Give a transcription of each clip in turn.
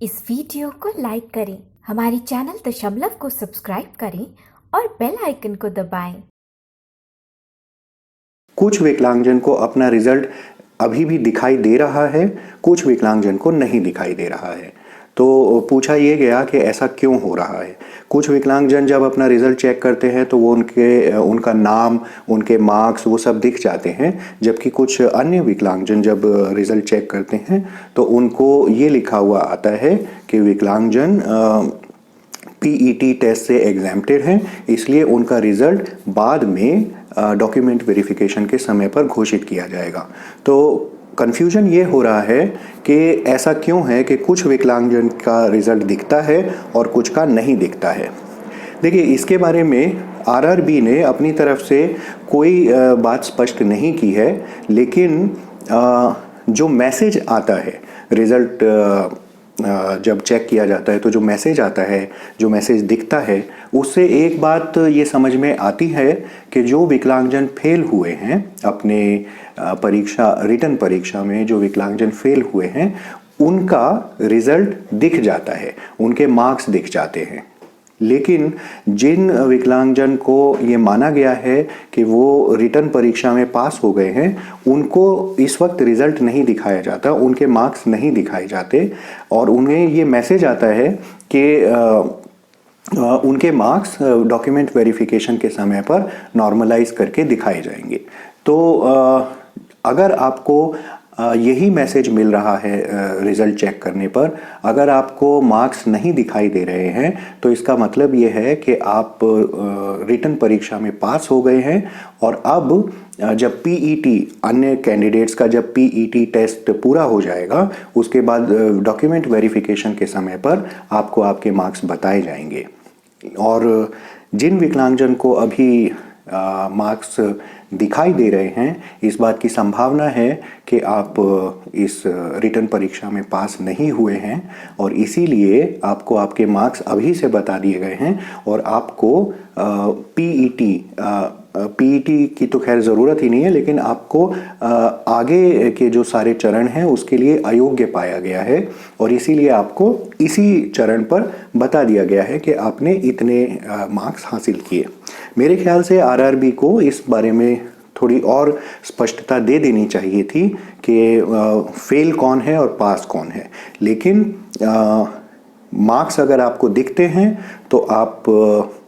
इस वीडियो को लाइक करें, हमारे चैनल दशमलव को सब्सक्राइब करें और बेल आइकन को दबाएं। कुछ विकलांगजन को अपना रिजल्ट अभी भी दिखाई दे रहा है, कुछ विकलांगजन को नहीं दिखाई दे रहा है। तो पूछा ये गया कि ऐसा क्यों हो रहा है। कुछ विकलांगजन जब अपना रिजल्ट चेक करते हैं तो वो उनका नाम, उनके मार्क्स वो सब दिख जाते हैं, जबकि कुछ अन्य विकलांगजन जब रिजल्ट चेक करते हैं तो उनको ये लिखा हुआ आता है कि विकलांगजन पीईटी टेस्ट से एग्जैम्प्टेड हैं, इसलिए उनका रिजल्ट बाद में डॉक्यूमेंट वेरिफिकेशन के समय पर घोषित किया जाएगा। तो कन्फ्यूजन ये हो रहा है कि ऐसा क्यों है कि कुछ विकलांगजन का रिजल्ट दिखता है और कुछ का नहीं दिखता है। देखिए, इसके बारे में आरआरबी ने अपनी तरफ से कोई बात स्पष्ट नहीं की है, लेकिन जो मैसेज आता है रिजल्ट जब चेक किया जाता है तो जो मैसेज आता है, जो मैसेज दिखता है, उससे एक बात ये समझ में आती है कि जो विकलांगजन फेल हुए हैं अपने रिटन परीक्षा में, जो विकलांगजन फेल हुए हैं उनका रिजल्ट दिख जाता है, उनके मार्क्स दिख जाते हैं। लेकिन जिन विकलांगजन को ये माना गया है कि वो रिटन परीक्षा में पास हो गए हैं, उनको इस वक्त रिजल्ट नहीं दिखाया जाता, उनके मार्क्स नहीं दिखाए जाते और उन्हें ये मैसेज आता है कि उनके मार्क्स डॉक्यूमेंट वेरिफिकेशन के समय पर नॉर्मलाइज करके दिखाए जाएंगे। तो अगर आपको यही मैसेज मिल रहा है रिजल्ट चेक करने पर, अगर आपको मार्क्स नहीं दिखाई दे रहे हैं तो इसका मतलब ये है कि आप रिटन परीक्षा में पास हो गए हैं और अब जब पीईटी, अन्य कैंडिडेट्स का जब पीईटी टेस्ट पूरा हो जाएगा उसके बाद डॉक्यूमेंट वेरिफिकेशन के समय पर आपको आपके मार्क्स बताए जाएंगे। और जिन विकलांगजन को अभी मार्क्स दिखाई दे रहे हैं, इस बात की संभावना है कि आप इस रिटन परीक्षा में पास नहीं हुए हैं और इसीलिए आपको आपके मार्क्स अभी से बता दिए गए हैं और आपको पीईटी की तो खैर ज़रूरत ही नहीं है, लेकिन आपको आगे के जो सारे चरण हैं उसके लिए अयोग्य पाया गया है और इसीलिए आपको इसी चरण पर बता दिया गया है कि आपने इतने मार्क्स हासिल किए। मेरे ख्याल से आरआरबी को इस बारे में थोड़ी और स्पष्टता दे देनी चाहिए थी कि फेल कौन है और पास कौन है। लेकिन मार्क्स अगर आपको दिखते हैं तो आप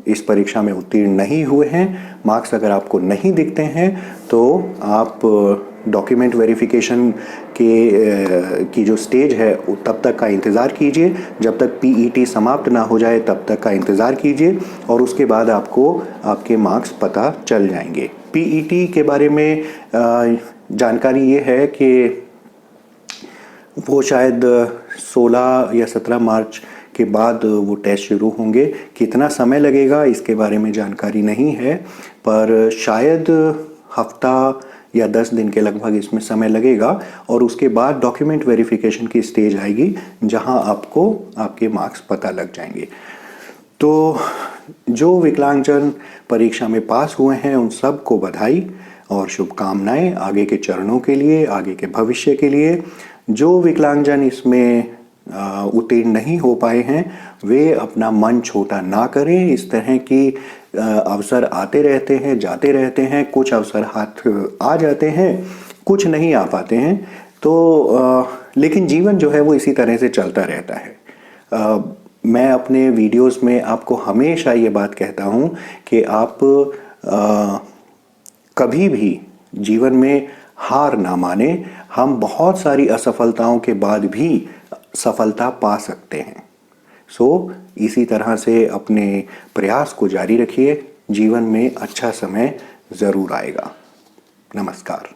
इस परीक्षा में उत्तीर्ण नहीं हुए हैं, मार्क्स अगर आपको नहीं दिखते हैं तो आप डॉक्यूमेंट वेरिफिकेशन की जो स्टेज है तब तक का इंतज़ार कीजिए, जब तक पीईटी समाप्त ना हो जाए तब तक का इंतज़ार कीजिए और उसके बाद आपको आपके मार्क्स पता चल जाएंगे। पीईटी के बारे में जानकारी ये है कि वो शायद 16 या 17 मार्च के बाद वो टेस्ट शुरू होंगे। कितना समय लगेगा इसके बारे में जानकारी नहीं है, पर शायद हफ्ता या 10 दिन के लगभग इसमें समय लगेगा और उसके बाद डॉक्यूमेंट वेरिफिकेशन की स्टेज आएगी जहां आपको आपके मार्क्स पता लग जाएंगे। तो जो विकलांगजन परीक्षा में पास हुए हैं उन सब को बधाई और शुभकामनाएं आगे के चरणों के लिए, आगे के भविष्य के लिए। जो विकलांगजन इसमें उत्तीर्ण नहीं हो पाए हैं वे अपना मन छोटा ना करें। इस तरह की अवसर आते रहते हैं, जाते रहते हैं, कुछ अवसर हाथ आ जाते हैं, कुछ नहीं आ पाते हैं। तो लेकिन जीवन जो है वो इसी तरह से चलता रहता है। मैं अपने वीडियोस में आपको हमेशा ये बात कहता हूँ कि आप कभी भी जीवन में हार ना माने। हम बहुत सारी असफलताओं के बाद भी सफलता पा सकते हैं। इसी तरह से अपने प्रयास को जारी रखिए, जीवन में अच्छा समय ज़रूर आएगा। नमस्कार।